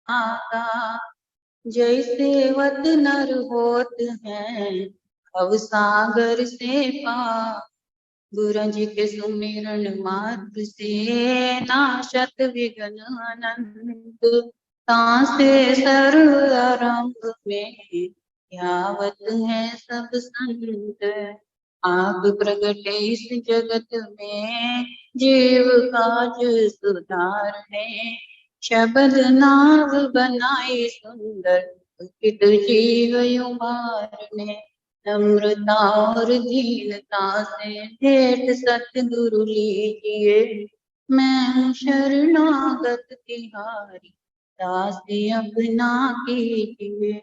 आगा। जैसे वत नर होत हैं भव सागर से पार, गुरज के सुमिरन मात्र से नाशत विघ्न अनंत। तासे सर्व आरंभ में ध्यावत है सब संत, आप प्रगटे इस जगत में जीव काज सुधारने। शबद नाव बनाई सुंदर दुखित जीव उबारने। नम्रता और दीनता से भेंट सतगुरु लीजिए, मैं हूँ शरणागत तिहारी दासी अपना कीजिए।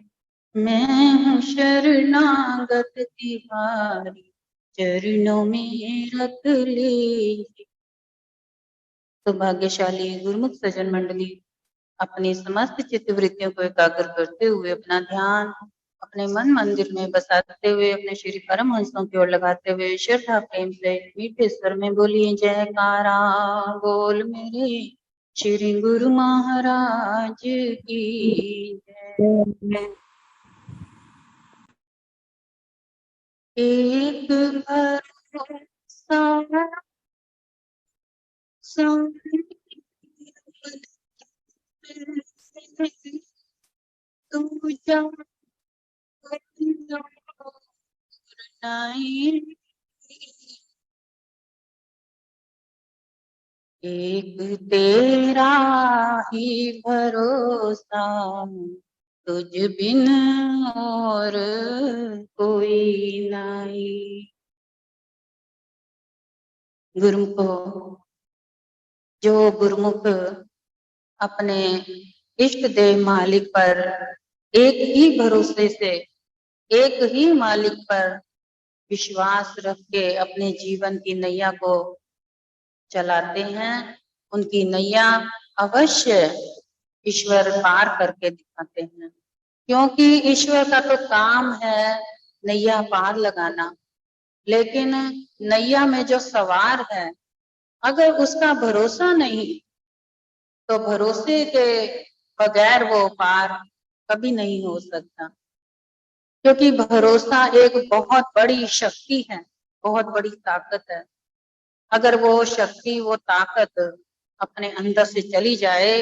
मैं हूँ शरणागत तिहारी चरणों में रख लीजिए। तो भाग्यशाली गुरुमुख सज्जन मंडली अपनी समस्त चित्त वृत्तियों को एकाग्र करते हुए अपना ध्यान अपने मन मंदिर में बसाते हुए अपने श्री परमहंसों की ओर लगाते हुए श्रद्धा प्रेम से मीठे स्वर में बोलिए जयकारा बोल मेरे श्री गुरु महाराज की जय। एक भरोसा तू जा एक तेरा ही भरोसा तुझ बिन और कोई नहीं। गुरुमुख जो गुरुमुख अपने इष्ट देव मालिक पर एक ही भरोसे से एक ही मालिक पर विश्वास रख के अपने जीवन की नैया को चलाते हैं, उनकी नैया अवश्य ईश्वर पार करके दिखाते हैं। क्योंकि ईश्वर का तो काम है नैया पार लगाना, लेकिन नैया में जो सवार है अगर उसका भरोसा नहीं तो भरोसे के बगैर वो पार कभी नहीं हो सकता। क्योंकि भरोसा एक बहुत बड़ी शक्ति है, बहुत बड़ी ताकत है। अगर वो शक्ति वो ताकत अपने अंदर से चली जाए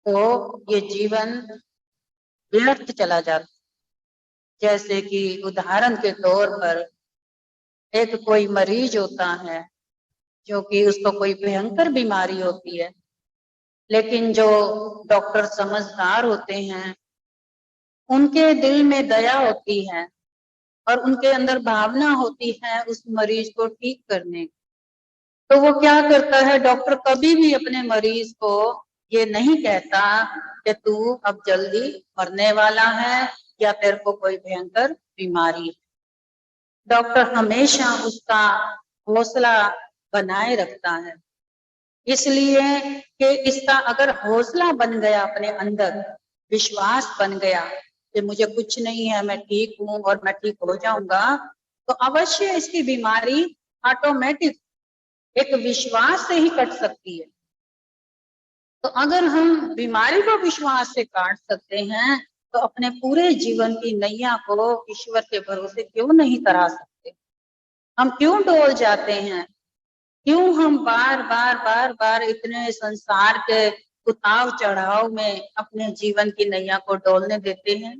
तो ये जीवन व्यर्थ चला जाता। जैसे कि उदाहरण के तौर पर एक कोई मरीज होता है जो कि उसको कोई भयंकर बीमारी होती है, लेकिन जो डॉक्टर समझदार होते हैं उनके दिल में दया होती है और उनके अंदर भावना होती है उस मरीज को ठीक करने की। तो वो क्या करता है, डॉक्टर कभी भी अपने मरीज को ये नहीं कहता कि तू अब जल्दी मरने वाला है या तेरे को कोई भयंकर बीमारी है। डॉक्टर हमेशा उसका हौसला बनाए रखता है, इसलिए कि इसका अगर हौसला बन गया अपने अंदर, विश्वास बन गया कि मुझे कुछ नहीं है, मैं ठीक हूं और मैं ठीक हो जाऊंगा, तो अवश्य इसकी बीमारी ऑटोमेटिक एक विश्वास से ही कट सकती है। तो अगर हम बीमारी को विश्वास से काट सकते हैं तो अपने पूरे जीवन की नैया को ईश्वर के भरोसे क्यों नहीं करा सकते? हम क्यों डोल जाते हैं? क्यों हम बार बार इतने संसार के उतार चढ़ाव में अपने जीवन की नैया को डोलने देते हैं?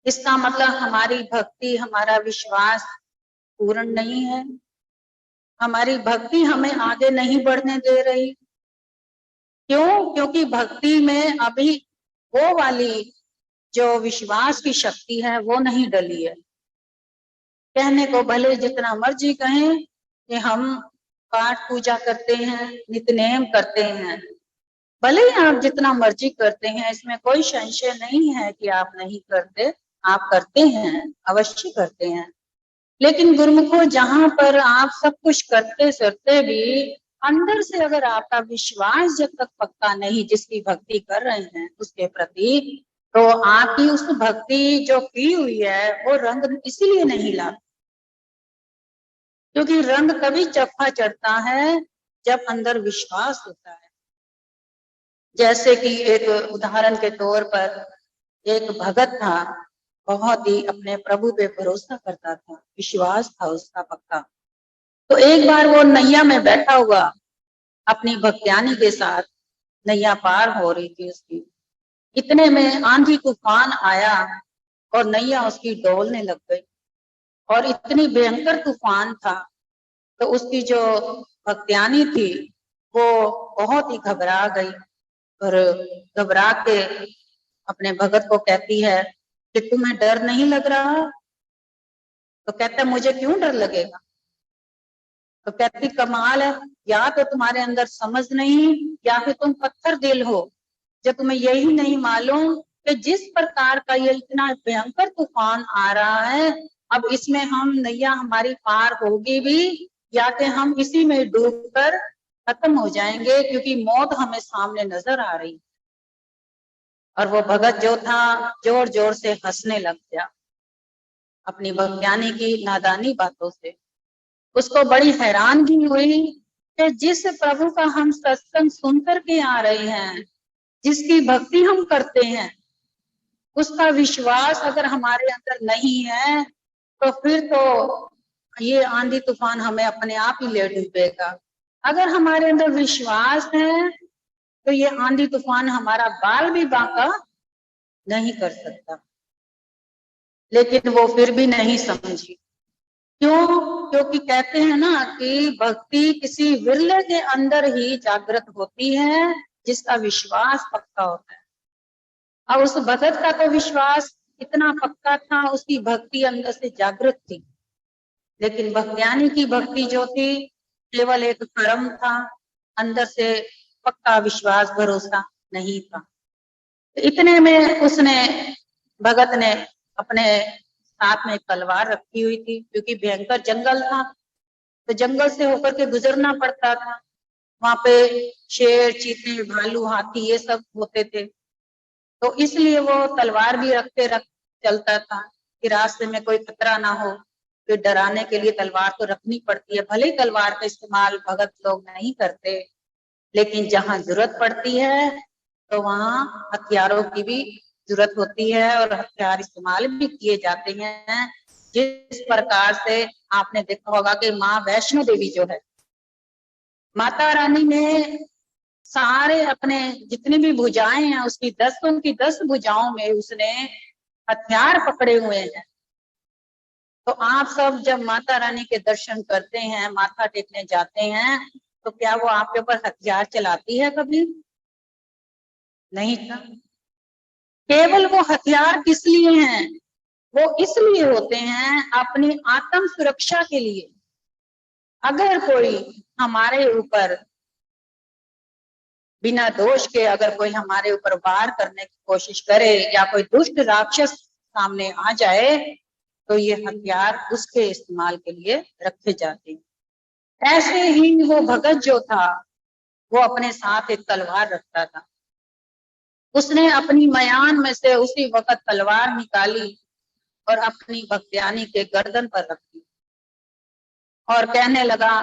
इसका मतलब हमारी भक्ति, हमारा विश्वास पूर्ण नहीं है, हमारी भक्ति हमें आगे नहीं बढ़ने दे रही। क्यों? क्योंकि भक्ति में अभी वो वाली जो विश्वास की शक्ति है वो नहीं डली है। कहने को भले जितना मर्जी कहें कि हम पाठ पूजा करते हैं, नित्यनेम करते हैं, भले ही आप जितना मर्जी करते हैं, इसमें कोई संशय नहीं है कि आप नहीं करते, आप करते हैं, अवश्य करते हैं। लेकिन गुरुमुखो जहां पर आप सब कुछ करते सरते भी अंदर से अगर आपका विश्वास जब तक पक्का नहीं जिसकी भक्ति कर रहे हैं उसके प्रति, तो आपकी उस भक्ति जो की हुई है वो रंग इसीलिए नहीं लाती। क्योंकि रंग तभी चखा चढ़ता है जब अंदर विश्वास होता है। जैसे कि एक उदाहरण के तौर पर एक भगत था, बहुत ही अपने प्रभु पे भरोसा करता था, विश्वास था उसका पक्का। तो एक बार वो नैया में बैठा हुआ अपनी भक्त्यानी के साथ नैया पार हो रही थी उसकी, इतने में आंधी तूफान आया और नैया उसकी डोलने लग गई और इतनी भयंकर तूफान था। तो उसकी जो भक्त्यानी थी वो बहुत ही घबरा गई और घबरा के अपने भगत को कहती है कि तुम्हें डर नहीं लग रहा? तो कहता है मुझे क्यों डर लगेगा। तो कहती कमाल है, या तो तुम्हारे अंदर समझ नहीं या फिर तुम पत्थर दिल हो, जो तुम्हें यही नहीं मालूम कि जिस प्रकार का ये इतना भयंकर तूफान आ रहा है, अब इसमें हम नैया हमारी पार होगी भी या कि हम इसी में डूबकर खत्म हो जाएंगे, क्योंकि मौत हमें सामने नजर आ रही। और वो भगत जो था जोर जोर से हंसने लग गया अपनी भक्त्यानी की नादानी बातों से। उसको बड़ी हैरानगी हुई कि जिस प्रभु का हम सत्संग सुन करके आ रहे हैं, जिसकी भक्ति हम करते हैं, उसका विश्वास अगर हमारे अंदर नहीं है तो फिर तो ये आंधी तूफान हमें अपने आप ही ले डूबेगा। अगर हमारे अंदर विश्वास है तो ये आंधी तूफान हमारा बाल भी बांका नहीं कर सकता। लेकिन वो फिर भी नहीं समझी। क्यों? क्योंकि कहते हैं ना कि भक्ति किसी विरले के अंदर ही जागृत होती है जिसका विश्वास पक्का होता है। अब उस भगत का तो विश्वास इतना पक्का था, उसकी भक्ति अंदर से जागृत थी, लेकिन भक्त्यानी की भक्ति जो थी केवल एक कर्म था, अंदर से पक्का विश्वास भरोसा नहीं था। तो इतने में उसने भगत ने अपने साथ में तलवार रखी हुई थी, क्योंकि भयंकर जंगल था तो जंगल से होकर के गुजरना पड़ता था। वहां पे शेर, चीते, भालू, हाथी ये सब होते थे, तो इसलिए वो तलवार भी रख चलता था कि रास्ते में कोई खतरा ना हो। तो डराने के लिए तलवार तो रखनी पड़ती है। भले ही तलवार का इस्तेमाल भगत लोग नहीं करते, लेकिन जहां जरूरत पड़ती है तो वहां हथियारों की भी जरूरत होती है और हथियार इस्तेमाल भी किए जाते हैं। जिस प्रकार से आपने देखा होगा कि माँ वैष्णो देवी जो है, माता रानी ने सारे अपने जितनी भी भुजाएं हैं उसकी 10 भुजाओं में उसने हथियार पकड़े हुए हैं। तो आप सब जब माता रानी के दर्शन करते हैं, माथा टेकने जाते हैं, तो क्या वो आपके ऊपर हथियार चलाती है? कभी नहीं था। केवल वो हथियार किस लिए हैं? वो इसलिए होते हैं अपनी आत्म सुरक्षा के लिए। अगर कोई हमारे ऊपर बिना दोष के अगर कोई हमारे ऊपर वार करने की कोशिश करे या कोई दुष्ट राक्षस सामने आ जाए, तो ये हथियार उसके इस्तेमाल के लिए रखे जाते हैं। ऐसे ही वो भगत जो था वो अपने साथ एक तलवार रखता था। उसने अपनी मयान में से उसी वक्त तलवार निकाली और अपनी भक्त्यानी के गर्दन पर रखी और कहने लगा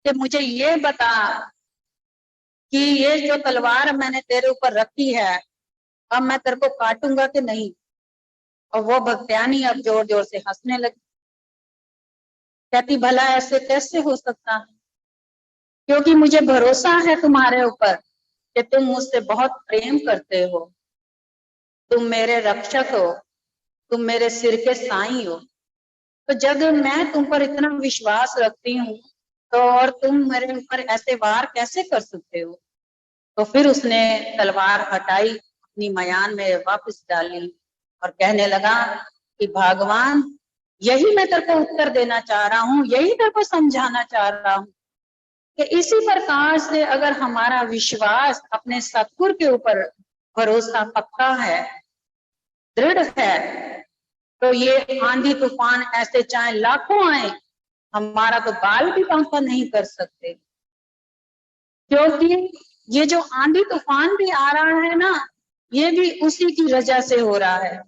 कि मुझे ये बता कि ये जो तलवार मैंने तेरे ऊपर रखी है, अब मैं तेरे को काटूंगा कि नहीं? और वो भक्त्यानी अब जोर जोर से हंसने लगी। कहती भला ऐसे कैसे हो सकता है, क्योंकि मुझे भरोसा है तुम्हारे ऊपर कि तुम मुझसे बहुत प्रेम करते हो, तुम मेरे रक्षक हो, तुम मेरे सिर के साईं हो। तो जब मैं तुम पर इतना विश्वास रखती हूँ तो और तुम मेरे ऊपर ऐसे वार कैसे कर सकते हो? तो फिर उसने तलवार हटाई, अपनी मयान में वापस डाली और कहने लगा कि भगवान, यही मैं तेरे को उत्तर देना चाह रहा हूँ, यही तेरे को समझाना चाह रहा हूँ कि इसी प्रकार से अगर हमारा विश्वास अपने सतगुरु के ऊपर भरोसा पक्का है, दृढ़ है, तो ये आंधी तूफान ऐसे चाहे लाखों आए, हमारा तो बाल भी बांका नहीं कर सकते। क्योंकि ये जो आंधी तूफान भी आ रहा है ना, ये भी उसी की वजह से हो रहा है।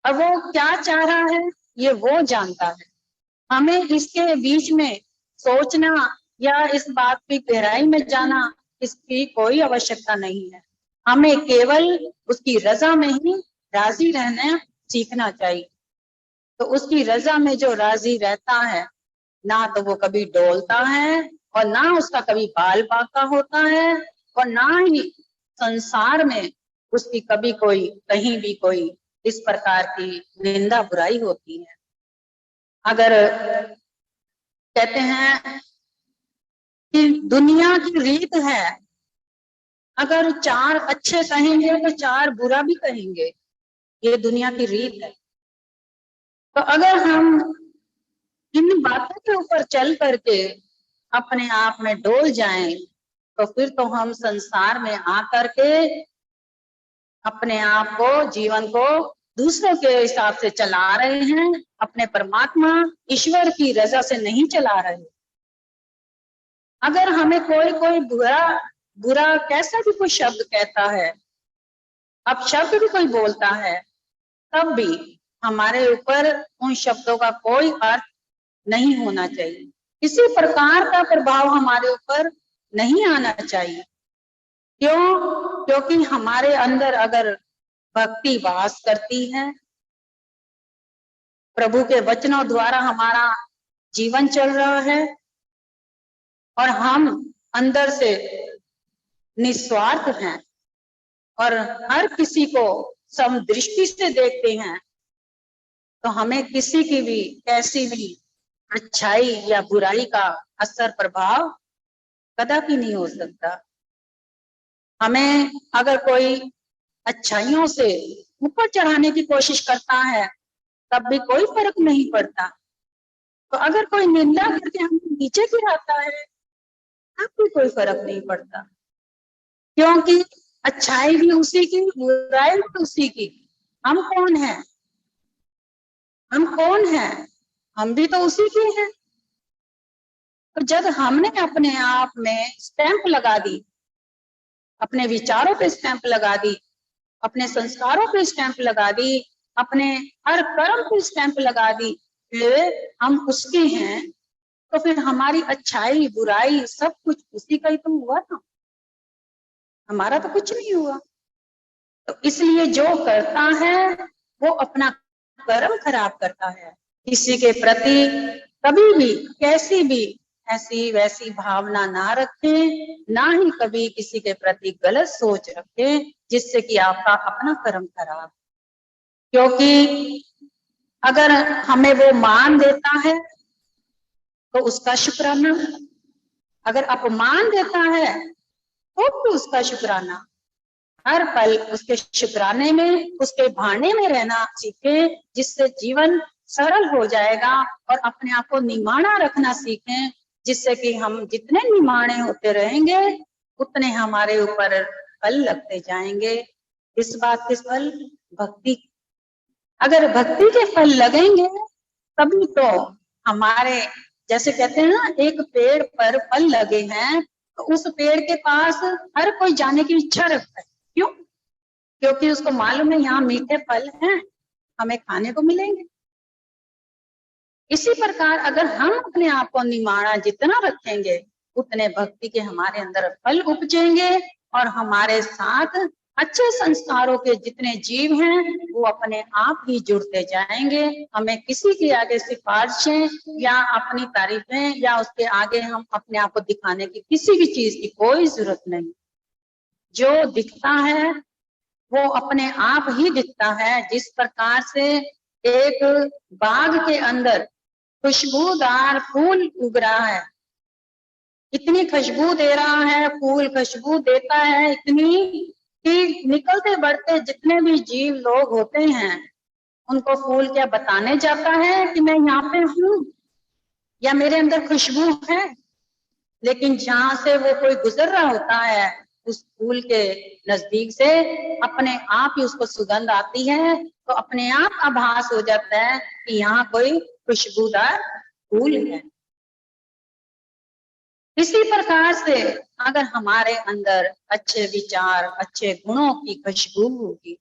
अब वो क्या चाह रहा है ये वो जानता है। हमें इसके बीच में सोचना या इस बात की गहराई में जाना, इसकी कोई आवश्यकता नहीं है। हमें केवल उसकी रजा में ही राजी रहना सीखना चाहिए। तो उसकी रजा में जो राजी रहता है, ना तो वो कभी डोलता है और ना उसका कभी बाल बांका होता है, और ना ही संसार में उसकी कभी कोई कहीं भी कोई इस प्रकार की निंदा बुराई होती है। अगर कहते हैं कि दुनिया की रीत है, अगर 4 अच्छे कहेंगे तो 4 बुरा भी कहेंगे, ये दुनिया की रीत है। तो अगर हम इन बातों के ऊपर चल करके अपने आप में डोल जाएं, तो फिर तो हम संसार में आकर के अपने आप को, जीवन को दूसरों के हिसाब से चला रहे हैं, अपने परमात्मा ईश्वर की रजा से नहीं चला रहे। अगर हमें कोई बुरा कैसा भी कोई शब्द कहता है, अब शब्द भी कोई बोलता है, तब भी हमारे ऊपर उन शब्दों का कोई अर्थ नहीं होना चाहिए, किसी प्रकार का प्रभाव हमारे ऊपर नहीं आना चाहिए। क्यों? क्योंकि हमारे अंदर अगर भक्ति वास करती है, प्रभु के वचनों द्वारा हमारा जीवन चल रहा है और हम अंदर से निस्वार्थ हैं और हर किसी को समदृष्टि से देखते हैं, तो हमें किसी की भी कैसी भी अच्छाई या बुराई का असर प्रभाव कदापि नहीं हो सकता। हमें अगर कोई अच्छाइयों से ऊपर चढ़ाने की कोशिश करता है, तब भी कोई फर्क नहीं पड़ता। तो अगर कोई निंदा करके हमें नीचे गिराता है, तब भी कोई फर्क नहीं पड़ता, क्योंकि अच्छाई भी उसी की, बुराई भी उसी की। हम कौन है? हम कौन है? हम भी तो उसी के हैं। तो जब हमने अपने आप में स्टैंप लगा दी, अपने विचारों पे स्टैंप लगा दी, अपने संस्कारों पे स्टैंप लगा दी, अपने हर कर्म पे स्टैंप लगा दी, फिर हम उसके हैं, तो फिर हमारी अच्छाई बुराई सब कुछ उसी का ही तो हुआ ना, हमारा तो कुछ नहीं हुआ। तो इसलिए जो करता है वो अपना कर्म खराब करता है। किसी के प्रति कभी भी कैसी भी ऐसी वैसी भावना ना रखें, ना ही कभी किसी के प्रति गलत सोच रखें, जिससे कि आपका अपना कर्म खराब। क्योंकि अगर हमें वो मान देता है तो उसका शुक्राना, अगर अपमान देता है तो भी उसका शुक्राना। हर पल उसके शुक्राने में, उसके भाने में रहना सीखें, जिससे जीवन सरल हो जाएगा, और अपने आप को निमाणा रखना सीखें, जिससे कि हम जितने निमाणे होते रहेंगे उतने हमारे ऊपर फल लगते जाएंगे। इस बात के फल भक्ति, अगर भक्ति के फल लगेंगे तभी तो हमारे, जैसे कहते हैं ना, एक पेड़ पर फल लगे हैं तो उस पेड़ के पास हर कोई जाने की इच्छा रखता है। क्यों? क्योंकि उसको मालूम है यहाँ मीठे फल हैं, हमें खाने को मिलेंगे। इसी प्रकार अगर हम अपने आप को निमाणा जितना रखेंगे, उतने भक्ति के हमारे अंदर फल उपजेंगे, और हमारे साथ अच्छे संस्कारों के जितने जीव हैं वो अपने आप ही जुड़ते जाएंगे। हमें किसी के आगे सिफारिशें या अपनी तारीफें या उसके आगे हम अपने आप को दिखाने की किसी भी चीज की कोई जरूरत नहीं। जो दिखता है वो अपने आप ही दिखता है। जिस प्रकार से एक बाग के अंदर खुशबूदार फूल उग रहा है, इतनी खुशबू दे रहा है, फूल खुशबू देता है इतनी कि निकलते बढ़ते जितने भी जीव लोग होते हैं उनको फूल क्या बताने जाता है कि मैं यहाँ पे हूँ या मेरे अंदर खुशबू है। लेकिन जहां से वो कोई गुजर रहा होता है उस फूल के नजदीक से अपने आप ही उसको सुगंध आती है, तो अपने आप आभास हो जाता है कि यहाँ कोई खुशबूदार फूल है। इसी प्रकार से अगर हमारे अंदर अच्छे विचार, अच्छे गुणों की खुशबू होगी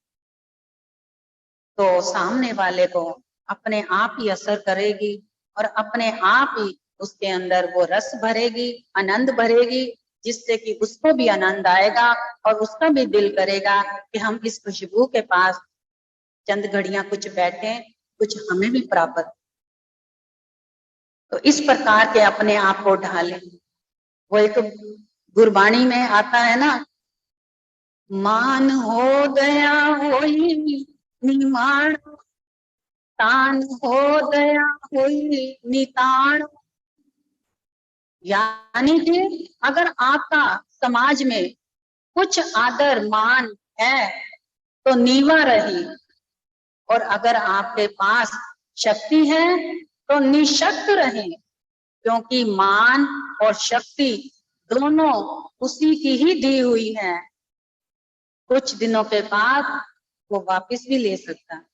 तो सामने वाले को अपने आप ही असर करेगी और अपने आप ही उसके अंदर वो रस भरेगी, आनंद भरेगी, जिससे कि उसको भी आनंद आएगा और उसका भी दिल करेगा कि हम इस खुशबू के पास चंद घड़ियां कुछ बैठे, कुछ हमें भी प्राप्त। तो इस प्रकार के अपने आप को ढालें। वो एक गुरबाणी में आता है ना, मान हो गया होई निमाण, तान हो गया होई निताण। यानी कि अगर आपका समाज में कुछ आदर मान है तो नीवा रही, और अगर आपके पास शक्ति है तो निशक्त रहें, क्योंकि मान और शक्ति दोनों उसी की ही दी हुई है। कुछ दिनों के बाद वो वापस भी ले सकता है।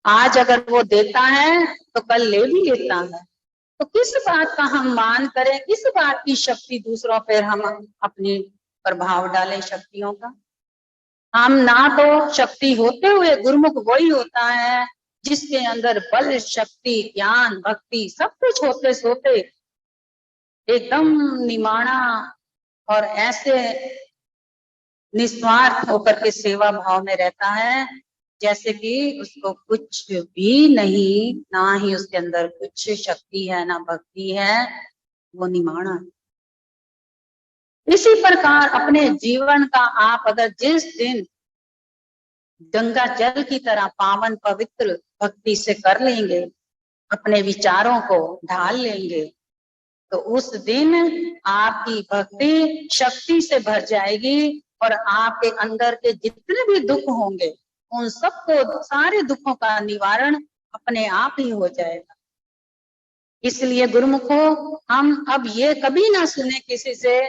आज अगर वो देता है तो कल ले भी लेता है। तो किस बात का हम मान करें, किस बात की शक्ति दूसरों पर हम अपनी प्रभाव डालें शक्तियों का। हम ना तो शक्ति होते हुए गुरुमुख वही होता है जिसके अंदर बल, शक्ति, ज्ञान, भक्ति सब कुछ होते सोते एकदम निमाणा और ऐसे निस्वार्थ होकर के सेवा भाव में रहता है जैसे कि उसको कुछ भी नहीं, ना ही उसके अंदर कुछ शक्ति है ना भक्ति है, वो निमाणा है। इसी प्रकार अपने जीवन का आप अगर जिस दिन गंगा जल की तरह पावन पवित्र भक्ति से कर लेंगे, अपने विचारों को ढाल लेंगे, तो उस दिन आपकी भक्ति शक्ति से भर जाएगी और आपके अंदर के जितने भी दुख होंगे उन सबको, सारे दुखों का निवारण अपने आप ही हो जाएगा। इसलिए गुरुमुखो, हम अब ये कभी ना सुने किसी से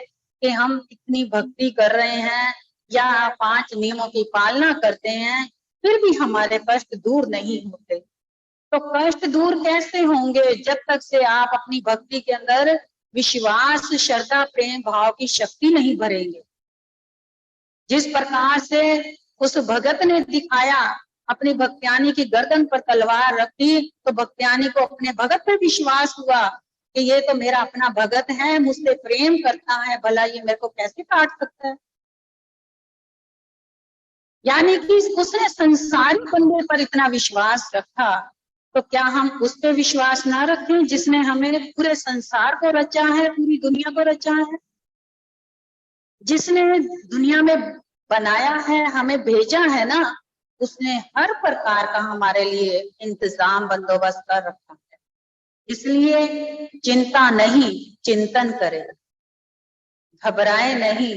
कि हम इतनी भक्ति कर रहे हैं या 5 नियमों की पालना करते हैं फिर भी हमारे कष्ट दूर नहीं होते। तो कष्ट दूर कैसे होंगे जब तक से आप अपनी भक्ति के अंदर विश्वास, श्रद्धा, प्रेम भाव की शक्ति नहीं भरेंगे। जिस प्रकार से उस भगत ने दिखाया, अपनी भक्त्यानी की गर्दन पर तलवार रखी तो भक्त्यानी को अपने भगत पर विश्वास हुआ कि ये तो मेरा अपना भगत है, मुझसे प्रेम करता है, भला ये मेरे को कैसे काट सकता है। यानी कि उसने संसारी बंदे पर इतना विश्वास रखा, तो क्या हम उस पर विश्वास ना रखें जिसने हमें पूरे संसार को रचा है, पूरी दुनिया को रचा है, जिसने दुनिया में बनाया है, हमें भेजा है ना, उसने हर प्रकार का हमारे लिए इंतजाम बंदोबस्त कर रखा है। इसलिए चिंता नहीं, चिंतन करें, घबराए नहीं,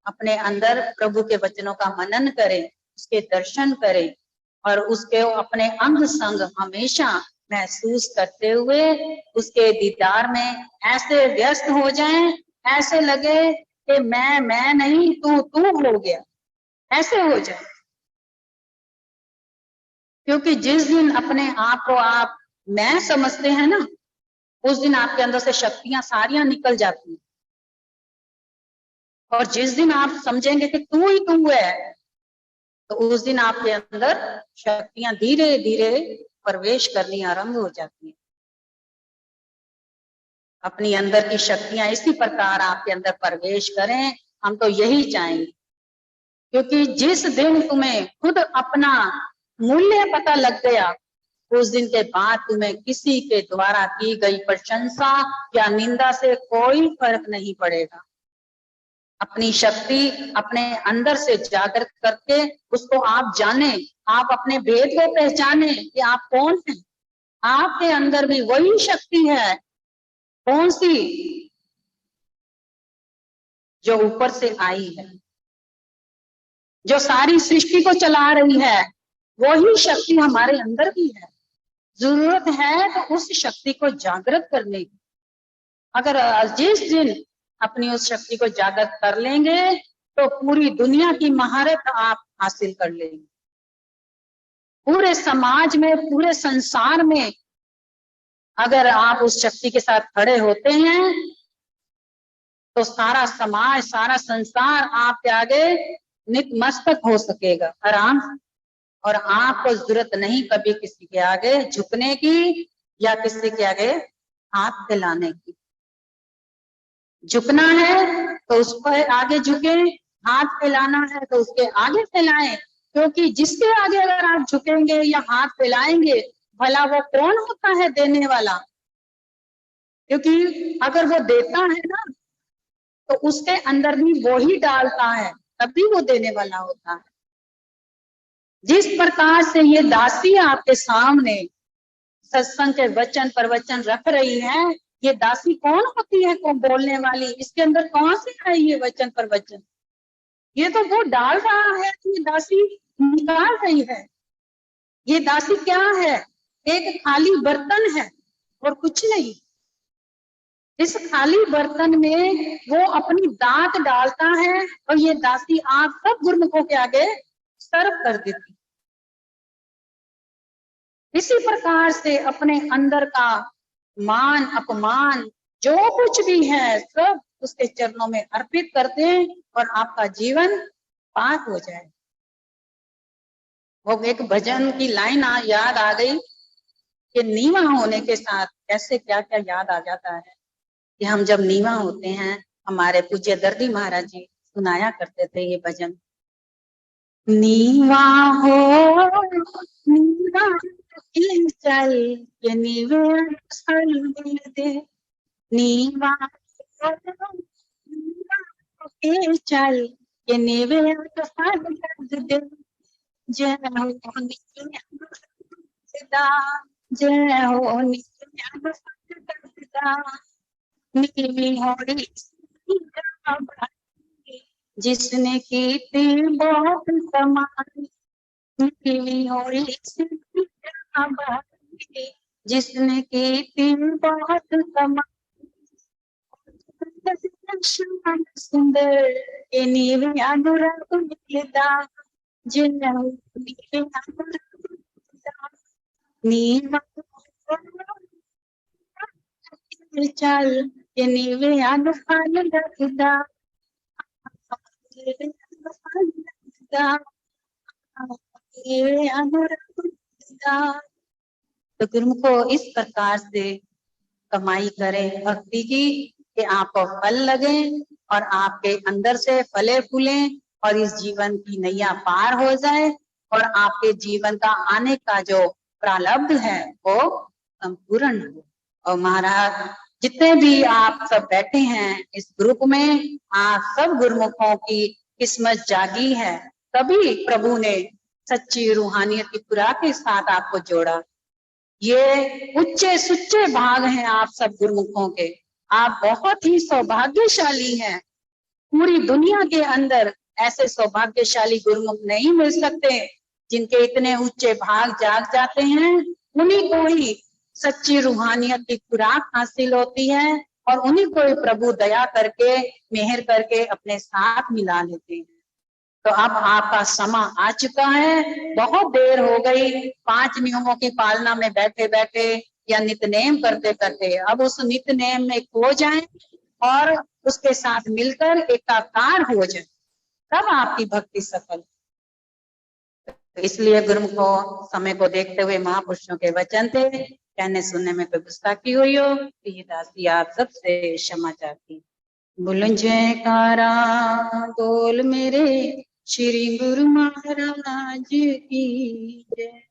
अपने अंदर प्रभु के वचनों का मनन करें, उसके दर्शन करें और उसके अपने अंग संग हमेशा महसूस करते हुए उसके दीदार में ऐसे व्यस्त हो जाएं, ऐसे लगे कि मैं नहीं तू हो गया, ऐसे हो जाए। क्योंकि जिस दिन अपने आप को आप मैं समझते हैं ना, उस दिन आपके अंदर से शक्तियां सारियां निकल जाती हैं। और जिस दिन आप समझेंगे कि तू ही तू है, तो उस दिन आपके अंदर शक्तियां धीरे धीरे प्रवेश करनी आरंभ हो जाती हैं। अपनी अंदर की शक्तियां इसी प्रकार आपके अंदर प्रवेश करें, हम तो यही चाहेंगे। क्योंकि जिस दिन तुम्हें खुद अपना मूल्य पता लग गया, उस दिन के बाद तुम्हें किसी के द्वारा की गई प्रशंसा या निंदा से कोई फर्क नहीं पड़ेगा। अपनी शक्ति अपने अंदर से जागृत करके उसको आप जाने, आप अपने भेद को पहचाने कि आप कौन हैं। आपके अंदर भी वही शक्ति है, कौन सी, जो ऊपर से आई है, जो सारी सृष्टि को चला रही है, वही शक्ति हमारे अंदर भी है। जरूरत है तो उस शक्ति को जागृत करने की। अगर जिस दिन अपनी उस शक्ति को जागृत कर लेंगे तो पूरी दुनिया की महारत आप हासिल कर लेंगे। पूरे समाज में, पूरे संसार में अगर आप उस शक्ति के साथ खड़े होते हैं तो सारा समाज, सारा संसार आपके आगे नितमस्तक हो सकेगा आराम। और आपको जरूरत नहीं कभी किसी के आगे झुकने की, या किसी के आगे हाथ फैलाने की। झुकना है तो उस पर आगे झुके, हाथ फैलाना है तो उसके आगे फैलाएं, क्योंकि जिसके आगे अगर आप झुकेंगे या हाथ फैलाएंगे, भला वो कौन होता है देने वाला? क्योंकि अगर वो देता है ना तो उसके अंदर भी वो ही डालता है, तभी वो देने वाला होता है। जिस प्रकार से ये दासी आपके सामने सत्संग के वचन प्रवचन रख रही है, ये दासी कौन होती है को बोलने वाली? इसके अंदर कौन से है ये वचन प्रवचन? ये तो वो डाल रहा है, ये दासी निकाल रही है। ये दासी क्या है? एक खाली बर्तन है और कुछ नहीं। इस खाली बर्तन में वो अपनी दांत डालता है और ये दासी आप सब गुरुमुखों के आगे सर्व कर देती। इसी प्रकार से अपने अंदर का मान अपमान जो कुछ भी है सब उसके चरणों में अर्पित कर दें और आपका जीवन पार हो जाए। वो एक भजन की लाइन याद आ गई कि नीवा होने के साथ कैसे क्या क्या याद आ जाता है कि हम जब नीवा होते हैं, हमारे पूज्य दर्दी महाराज जी सुनाया करते थे ये भजन। नीवा हो नीवा चल ये नीवे दे, नीवा चल ये नीवे दे, जय हो जय हो नीवी होड़ी जिसने की थी बहुत कमाई, नीवी होड़ी जिसने की थी बहुत कमाई, सुंदर ये नीवी अनुराग मिलता, नीवा चल ये नीवे अनुफल रखदा, ये अनुराग। तो गुरुमुखो इस प्रकार से कमाई करें भक्ति की कि आपको फल लगे और आपके अंदर से फले फूले और इस जीवन की नैया पार हो जाए और आपके जीवन का आने का जो प्रारब्ध है वो संपूर्ण हो। और महाराज जितने भी आप सब बैठे हैं इस ग्रुप में, आप सब गुरुमुखों की किस्मत जागी है, तभी प्रभु ने सच्ची रूहानियत की खुराक के साथ आपको जोड़ा। ये उच्चे सुच्चे भाग हैं आप सब गुरुमुखों के, आप बहुत ही सौभाग्यशाली हैं। पूरी दुनिया के अंदर ऐसे सौभाग्यशाली गुरुमुख नहीं मिल सकते जिनके इतने ऊंचे भाग जाग जाते हैं। उन्हीं को ही सच्ची रूहानियत की खुराक हासिल होती है और उन्हीं को ही प्रभु दया करके मेहर करके अपने साथ मिला लेते हैं। तो अब आपका समय आ चुका है, बहुत देर हो गई 5 नियमों की पालना में बैठे बैठे या नित्यनेम करते करते। अब उस नित्यनेम में खो जाएं और उसके साथ मिलकर एकाकार हो जाए, तब आपकी भक्ति सफल। तो इसलिए गुरुमुखो समय को देखते हुए महापुरुषों के वचन थे, कहने सुनने में कोई गुस्ताखी हुई हो तो ये दासी आप सबसे क्षमा चाहती। बोलो जयकारा बोल मेरे श्री गुरु महाराज की जय।